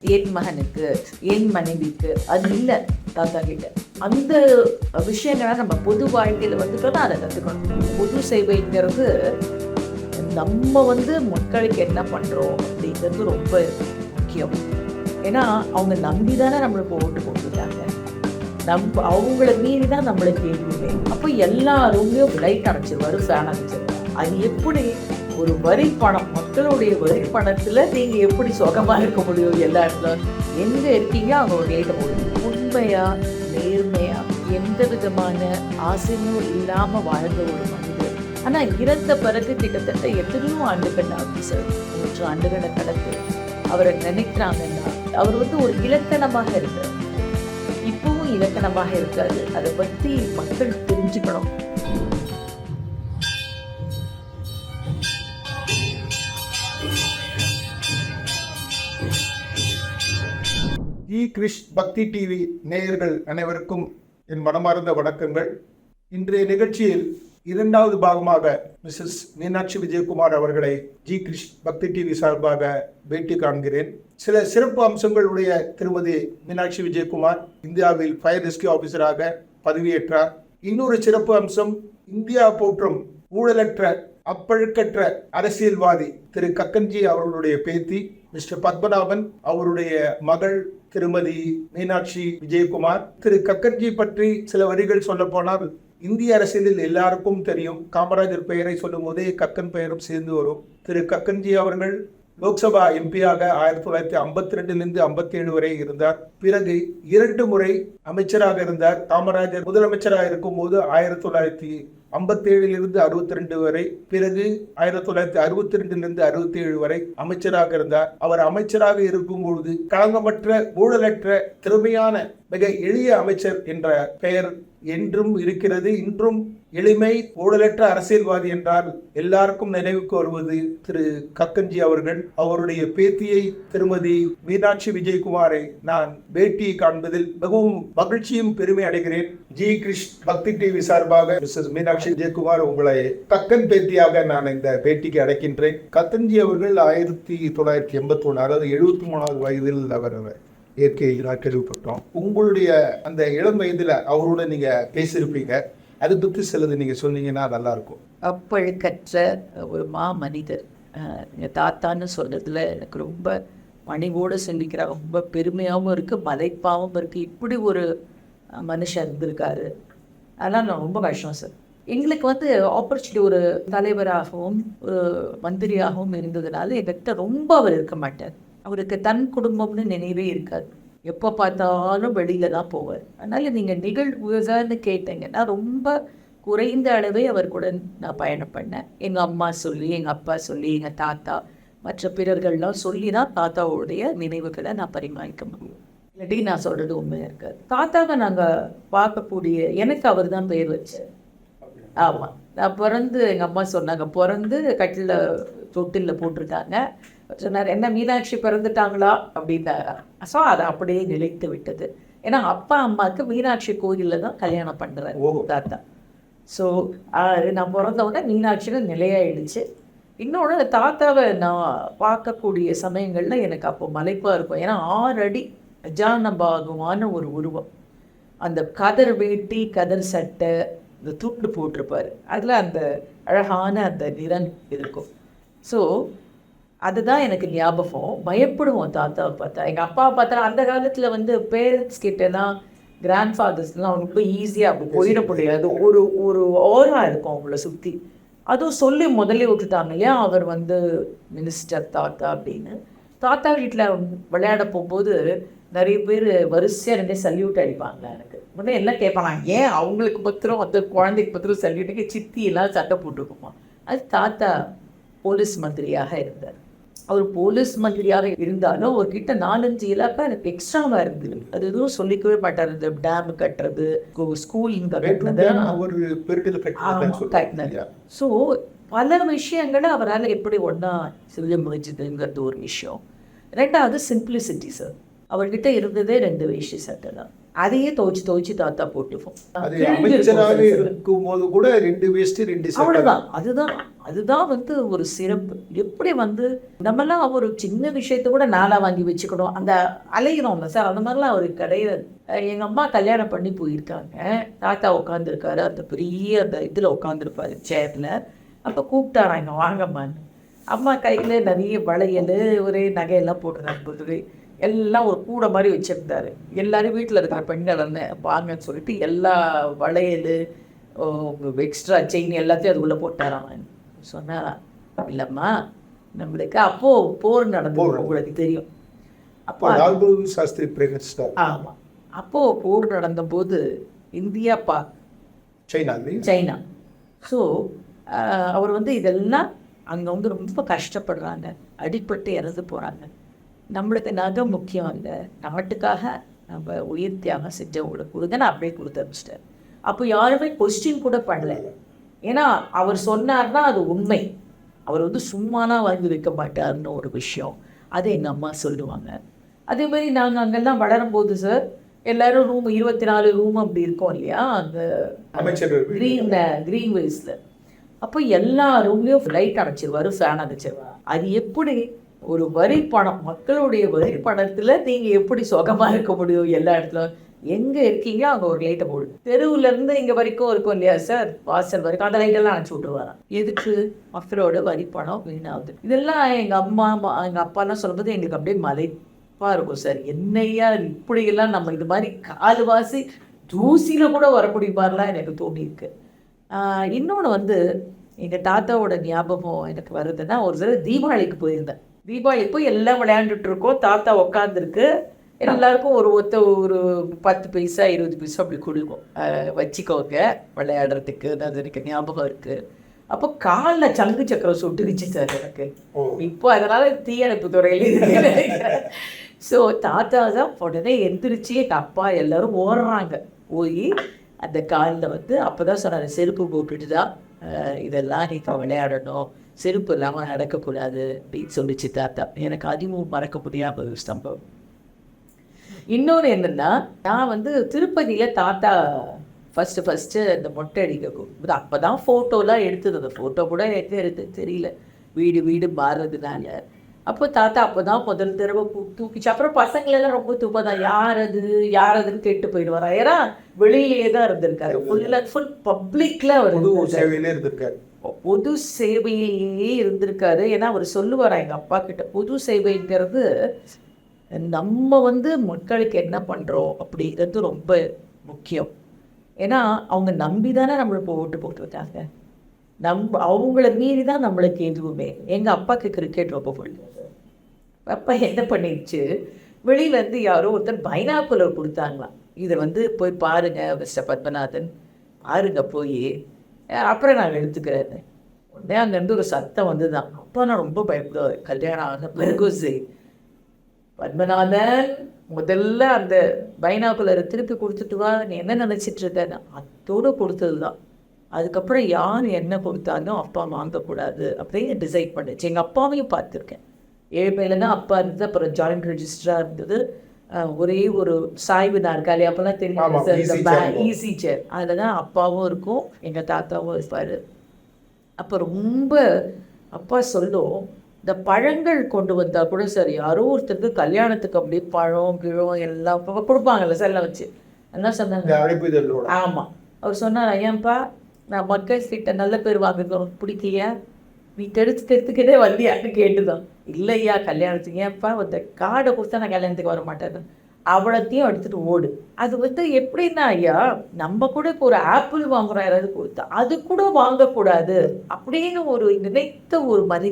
என் மகனுக்கு, என் மனைவிக்கு அது இல்லை தாத்தா கிட்ட. அந்த விஷயங்களை நம்ம பொது வாழ்க்கையில் வந்துட்டோம்னா அதை கற்றுக்கணும். பொது சேவைங்கிறது நம்ம மக்களுக்கு என்ன பண்ணுறோம் அப்படிங்கிறது ரொம்ப முக்கியம். ஏன்னா அவங்க நம்பி தானே நம்மளுக்கு ஓட்டு போட்டுட்டாங்க. அவங்கள மீறி தான் நம்மளை கேள்வியே. அப்போ எல்லாருமே லைட் அணைச்சிருவாரு, ஃபேன் அணைச்சிருவாரு. அது எப்படி ஒரு வரி பணம், மக்களுடைய வரி பணத்தில் நீங்கள் எப்படி சுகமாக இருக்க முடியும்? எல்லா இடத்துல எங்கே இருக்கீங்க அவங்க ஒரு லைட்டை போடுங்க. உண்மையாக நேர்மையாக எந்த விதமான ஆசையும் இல்லாமல் வாழ்ந்த ஒரு மனிதர். ஆனால் இறந்த பிறகு கிட்டத்தட்ட எத்தனையோ ஆண்டுகள் ஆஃபீஸர் 3 ஆண்டுகளை கடந்து அவரை நினைக்கிறாங்கன்னா அவர் ஒரு இலக்கணமாக இருக்கார். இப்பவும் இலக்கணமாக இருக்காது. அதை பற்றி மக்கள் தெரிஞ்சுக்கணும். கிறிஷ் பக்தி டிவி நேயர்கள் அனைவருக்கும் என் மனமார்ந்த வணக்கங்கள். இன்றைய நிகழ்ச்சியில் 2வது பாகமாக மிஸ்ஸஸ் மீனாட்சி விஜயகுமார் அவர்களை கிறிஷ் பக்தி டிவி சார்பாக பேட்டி காண்கிறேன். சில சிறப்பு அம்சங்களுடைய திருமதி மீனாட்சி விஜயகுமார் இந்தியாவில் ஃபயர் ரெஸ்கியூ ஆபீசராக பதவியேற்றார். இன்னொரு சிறப்பு அம்சம், இந்தியா போற்றும் ஊழலற்ற அப்பழுக்கற்ற அரசியல்வாதி திரு கக்கன்ஜி அவர்களுடைய பேத்தி மிஸ்டர் பத்மநாபன் அவருடைய மகள் திருமதி மீனாட்சி விஜயகுமார். திரு கக்கன்ஜி பற்றி சில வரிகள் சொல்ல போனால் இந்திய அரசியலில் எல்லாருக்கும் தெரியும். காமராஜர் பெயரை சொல்லும் போதே கக்கன் பெயரும் சேர்ந்து வரும். திரு கக்கன்ஜி அவர்கள் லோக்சபா எம்பியாக 1952 57 வரை இருந்தார். பிறகு 2 முறை அமைச்சராக இருந்தார். காமராஜர் முதலமைச்சராக இருக்கும் போது 1957 62 வரை, பிறகு 1962 67 வரை அமைச்சராக இருந்தார். அவர் அமைச்சராக இருக்கும் பொழுது களங்கமற்ற ஊழலற்ற திறமையான மிக எளிய அமைச்சர் என்ற பெயர் என்றும் இருக்கிறது. இன்றும் எளிமை ஊழலற்ற அரசியல்வாதி என்றால் எல்லாருக்கும் நினைவுக்கு வருவது திரு கக்கன்ஜி அவர்கள். அவருடைய பேத்தியை திருமதி மீனாட்சி விஜயகுமாரை நான் பேட்டியை காண்பதில் மிகவும் மகிழ்ச்சியும் பெருமை அடைகிறேன். கிறிஷ் பக்தி டிவி சார்பாக மிஸ்ஸஸ் மீனாட்சி விஜயகுமார் உங்களை கக்கன் பேத்தியாக நான் இந்த பேட்டிக்கு அழைக்கின்றேன். கக்கன்ஜி அவர்கள் 1981 அதாவது 73வது வயதில் அவர் இயற்கையாக கேள்விப்பட்டோம். உங்களுடைய அந்த இளம் வயதுல அவரோட நீங்க பேசியிருப்பீங்க. அதை பற்றி சிலது நீங்க சொன்னீங்கன்னா நல்லா இருக்கும். அப்பழுக்கற்ற ஒரு மனிதர் எங்கள் தாத்தான்னு சொல்றதுல எனக்கு ரொம்ப பணிவோடு சிந்திக்கிற ரொம்ப பெருமையாகவும் இருக்குது, மலைப்பாகவும் இருக்குது. இப்படி ஒரு மனுஷன் இருந்திருக்காரு. அதெல்லாம் நான் ரொம்ப கஷ்டம் சார். எங்களுக்கு ஆப்பர்ச்சுனிட்டி ஒரு தலைவராகவும் ஒரு மந்திரியாகவும் இருந்ததுனால எங்ககிட்ட ரொம்ப அவர் இருக்க மாட்டார். அவருக்கு தன் குடும்பம்னு நினைவே இருக்காது. எப்போ பார்த்தாலும் வெளியில தான் போவார். அதனால் நீங்கள் நிகழ்வுன்னு கேட்டீங்கன்னா ரொம்ப குறைந்த அளவே அவர் கூட நான் பயணம் பண்ணேன். எங்கள் அம்மா சொல்லி, எங்கள் அப்பா சொல்லி, எங்கள் தாத்தா மற்ற பிறர்கள்லாம் சொல்லி தான் தாத்தாவுடைய நினைவுகளை நான் பரிமாறிக்க முடியும். இல்லாட்டி நான் சொல்கிறது உண்மையாக இருக்காது. தாத்தாவை நாங்கள் பார்க்கக்கூடிய எனக்கு அவர் தான் பேர் வச்சார். ஆமாம், நான் பிறந்து எங்கள் அம்மா சொன்னாங்க, பிறந்து கட்டில் தொட்டிலில் போட்டிருக்காங்க. சொன்னார், என்ன மீனாட்சி பிறந்துட்டாங்களா அப்படின்னாரா. ஸோ அதை அப்படியே நிலைத்து விட்டது. ஏன்னா அப்பா அம்மாவுக்கு மீனாட்சி கோயிலில் தான் கல்யாணம் பண்ணுறாரு தாத்தா. ஸோ நான் பிறந்தவுடனே மீனாட்சின்னு நிலையாயிடுச்சு. இன்னொன்று தாத்தாவை நான் பார்க்கக்கூடிய சமயங்களில் எனக்கு அப்போ மலைப்பாக இருக்கும். ஏன்னா 6 அடி அஜானபாகுவான ஒரு உருவம். அந்த கதர் வேட்டி, கதர் சட்டை, இந்த துண்டு போட்டிருப்பார். அதில் அந்த அழகான அந்த நிறம் இருக்கும். ஸோ அதுதான் எனக்கு ஞாபகம். பயப்படுவோம் தாத்தாவை பார்த்தா. எங்கள் அப்பாவை பார்த்தா அந்த காலத்தில் பேரண்ட்ஸ் கிட்டலாம் கிராண்ட் ஃபாதர்ஸ்லாம் ரொம்ப ஈஸியாக அப்படி போயிட முடியாது. ஒரு ஓரா இருக்கும் அவங்கள சுற்றி. அதுவும் சொல்லி முதல்ல விட்டுட்டாங்க இல்லையா, அவர் மினிஸ்டர் தாத்தா அப்படின்னு. தாத்தா வீட்டில் விளையாட போகும்போது நிறைய பேர் வரிசையாக 2 சல்யூட் அடிப்பாங்க. எனக்கு முதல்ல எல்லாம் கேட்பாங்க, ஏன் அவங்களுக்கு பத்திரம் அந்த குழந்தைக்கு பத்திரம் சல்யூட்டுக்கு சித்தி எல்லாம் சட்டை போட்டுக்குமா. அது தாத்தா போலீஸ் மந்திரியாக இருந்தார். அவர் போலீஸ் மந்திரியாக இருந்தாலும் அவர்கிட்ட 4-5 இலாக்கா எனக்கு எக்ஸ்ட்ராவாக இருந்தது. அது எதுவும் சொல்லிக்கவே மாட்டார். இந்த டேம் கட்டுறது, ஸ்கூல் இங்கே கட்டினது. ஸோ பல விஷயங்களை அவரால் எப்படி ஒன்றா செய்ய முடிஞ்சதுங்கிறது ஒரு விஷயம். 2வது சிம்பிளிசிட்டி சார். அவர்கிட்ட இருந்ததே 2 வேஷ்டி சட்டை தான். அதையே துவைச்சு தாத்தா போட்டுப்போம். அமைச்சராக இருக்கும் போது கூட 2 வேஷ்டி 2 அவ்வளவுதான். அதுதான் அதுதான் வந்து ஒரு சிறப்பு. எப்படி வந்து நம்மலாம் ஒரு சின்ன விஷயத்த கூட நாளா வாங்கி வச்சுக்கணும். அந்த அலையிறோம்ல சார், அந்த மாதிரிலாம் அவருக்கு கிடையாது. எங்க அம்மா கல்யாணம் பண்ணி போயிருக்காங்க. தாத்தா உட்காந்துருக்காரு. அந்த பெரிய அந்த இதில் உட்காந்துருப்பாரு சேர்ல. அப்போ கூப்பிட்டாராங்க வாங்கம்மான்னு. அம்மா கையில் நிறைய வளையல் ஒரே நகையெல்லாம் போட்டுருந்தாங்க புது எல்லாம் ஒரு கூடை மாதிரி வச்சுருந்தாரு. எல்லாரும் வீட்டில் இருக்கிற பெண்கள் வாங்கன்னு சொல்லிட்டு எல்லா வளையல் எக்ஸ்ட்ரா செயின் எல்லாத்தையும் அது உள்ளே போட்டாராம். சொன்னாரா இல்லைம்மா நம்மளுக்கு அப்போது போர் நடந்தது உங்களுக்கு தெரியும். அப்போ லால் பகதூர் சாஸ்திரி பிரைம் மினிஸ்டர். ஆமாம், அப்போது போர் நடந்தபோது இந்தியா சைனா. ஸோ அவர் வந்து இதெல்லாம் அங்கே வந்து ரொம்ப கஷ்டப்படுறாங்க, அடிப்பட்டு இறந்து போகிறாங்க. நம்மளுக்கு நகை முக்கியம் இல்லை, நாட்டுக்காக நம்ம உயிர் தியாகம் செஞ்சவங்களுக்கு கொடுங்க, நான் அப்படியே கொடுத்து அனுப்பிச்சிட்டேன். அப்போ யாருமே கொஸ்டின் கூட பண்ணல. ஏன்னா அவர் சொன்னார்னா அது உண்மை. அவர் வந்து சும்மானா வாங்கி வைக்க மாட்டார்னு ஒரு விஷயம் அது எங்கள் அம்மா சொல்லுவாங்க. அதே மாதிரி நாங்கள் அங்கெல்லாம் வளரும்போது சார் எல்லோரும் ரூம் 24 ரூம் அப்படி இருக்கோம் இல்லையா, அந்த க்ரீன் வேஸில். அப்போ எல்லா ரூம்லேயும் லைட் அடைச்சிருவார், ஃபேன் அடைச்சிருவார். அது எப்படி ஒரு வரி பணம், மக்களுடைய வரி பணத்தில் நீங்கள் எப்படி சுகமாக இருக்க முடியும்? எல்லா இடத்துலையும் எங்கே இருக்கீங்க அங்கே ஒரு லைட்டை போடு. தெருவுலேருந்து இங்கே வரைக்கும் இருக்கும் இல்லையா சார், வாசல் வரைக்கும் அந்த லைட்டெல்லாம் அணைச்சி விட்டுருவாராம். எதுக்கு? மக்களோட வரி பணம் வீணாகுது. இதெல்லாம் எங்கள் எங்கள் அப்பாலாம் சொல்லும்போது எங்களுக்கு அப்படியே மலைப்பாக இருக்கும் சார். என்னையா இப்படியெல்லாம் நம்ம இது மாதிரி கால்வாசி தூசியில் கூட வர முடியுமாலாம் எனக்கு தோணியிருக்கு. இன்னொன்று வந்து எங்கள் தாத்தாவோட ஞாபகம் எனக்கு வருதுன்னா, ஒரு தடவை தீபாவளிக்கு போயிருந்தேன். தீபாவளி போய் எல்லாம் விளையாண்டுட்டு இருக்கோம், தாத்தா உட்காந்துருக்கு. எல்லாருக்கும் ஒரு 10 பைசா 20 பைசா அப்படி கொடுக்கும், வச்சுக்கோங்க விளையாடுறதுக்கு. அது எனக்கு ஞாபகம் இருக்குது. அப்போ காலில் சங்கு சக்கரம் சுட்டுக்குச்சு சார் எனக்கு. இப்போ அதனால் தீயணைப்பு துறையில் ஸோ தாத்தா தான் உடனே எந்திரிச்சு எங்கள் அப்பா எல்லோரும் ஓடுறாங்க. போய் அந்த காலில் வந்து அப்போ தான் சொன்னார், செருப்பு போட்டுட்டு தான் இதெல்லாம் நீங்கள் விளையாடணும், செருப்பு இல்லாமல் நடக்கக்கூடாது அப்படின்னு சொல்லிச்சு தாத்தா. எனக்கு அதிகமும் மறக்க முடியாத ஒரு சம்பவம். இன்னொன்று என்னென்னா, நான் வந்து திருப்பதியில் தாத்தா ஃபஸ்ட்டு இந்த மொட்டை அடிக்க கூப்பிடுது. அப்போ தான் ஃபோட்டோலாம் எடுத்தது. அந்த ஃபோட்டோ கூட எங்கே எடுத்து தெரியல, வீடு மாறுறதுனால. அப்போ தாத்தா அப்போ தான் முதல் தடவை தூக்கிச்சு. அப்புறம் பசங்களெல்லாம் ரொம்ப தூப்பதான், யாரதுன்னு கேட்டு போயிடுவாரா. ஏன்னா வெளியிலேயே தான் இருந்திருக்காரு, ஃபுல் பப்ளிக்கில் அவர் இருந்திருக்காரு, பொது சேவையிலேயே இருந்திருக்காரு. ஏன்னா அவர் சொல்லுவாரா எங்கள் அப்பா கிட்ட, பொது சேவைங்கிறது நம்ம வந்து மக்களுக்கு என்ன பண்ணுறோம் அப்படிங்கிறது ரொம்ப முக்கியம். ஏன்னா அவங்க நம்பி தானே நம்மளுக்கு ஓட்டு போட்டு வச்சாங்க, அவங்கள மீறி தான் நம்மளுக்கு எதுவுமே. எங்கள் அப்பாவுக்கு கிரிக்கெட் ரொம்ப பிடிக்கும். அப்பா என்ன பண்ணிடுச்சு, வெளியிலேருந்து யாரோ ஒருத்தர் பைனாக்குலர் கொடுத்தாங்களாம். இதை வந்து போய் பாருங்கள் மிஸ்டர் பத்மநாதன், பாருங்க போய், அப்புறம் நான் எடுத்துக்கிறேன். உடனே அங்கேருந்து ஒரு சத்தம் வந்து தான். அப்பா நான் ரொம்ப பயப்படுவேன். கல்யாணம் ஆன பிறகு பத்மநாதன் முதல்ல அந்த பைனாக்குலரை திருப்பி கொடுத்துட்டு வா, நீ என்ன நினச்சிட்டு இருக்க, அத்தோடு கொடுத்தது தான். அதுக்கப்புறம் யார் என்ன கொடுத்தாலும் அப்பா வாங்கக்கூடாது அப்படின்னு டிசைட் பண்ணிச்சு. எங்கள் அப்பாவையும் பார்த்துருக்கேன். 7 பேர்லன்னா அப்பா இருந்தது, அப்புறம் ஜாயிண்ட் ரெஜிஸ்டராக இருந்தது. ஒரே ஒரு சாய்வு நாற்காலி, அப்போல்லாம் தெரியும் ஈஸி சேர், அதில் தான் அப்பாவும் இருக்கும், எங்கள் தாத்தாவும் இருப்பார். அப்போ ரொம்ப அப்பா சொல்லும், இந்த பழங்கள் கொண்டு வந்தால் கூட சரி, யாரோ ஒருத்தருக்கு கல்யாணத்துக்கு அப்படியே பழம் கிழம் எல்லாம் கொடுப்பாங்கல்ல செல்ல வச்சு, என்ன சொன்னாங்க. ஆமாம், அவர் சொன்னார், ஐயாப்பா நான் மக்கள் கிட்ட நல்ல பேர் வாங்குறோம், பிடிக்கலையா, நீ தெரிஞ்சுக்கிறதுக்கிட்டே வந்தியான்னு கேட்டுதான். இல்லையா கல்யாணத்துக்கு, ஏன்ப்பா அந்த கார்டை கொடுத்தா நான் கல்யாணத்துக்கு வர மாட்டேன், அவ்வளோத்தையும் எடுத்துகிட்டு ஓடு. அது வந்து எப்படின்னா ஐயா, நம்ம கூட இப்போ ஒரு ஆப்பிள் வாங்குறோம் யாராவது கொடுத்தா, அது கூட வாங்கக்கூடாது அப்படின்னு ஒரு நினைத்த ஒரு மனிதன்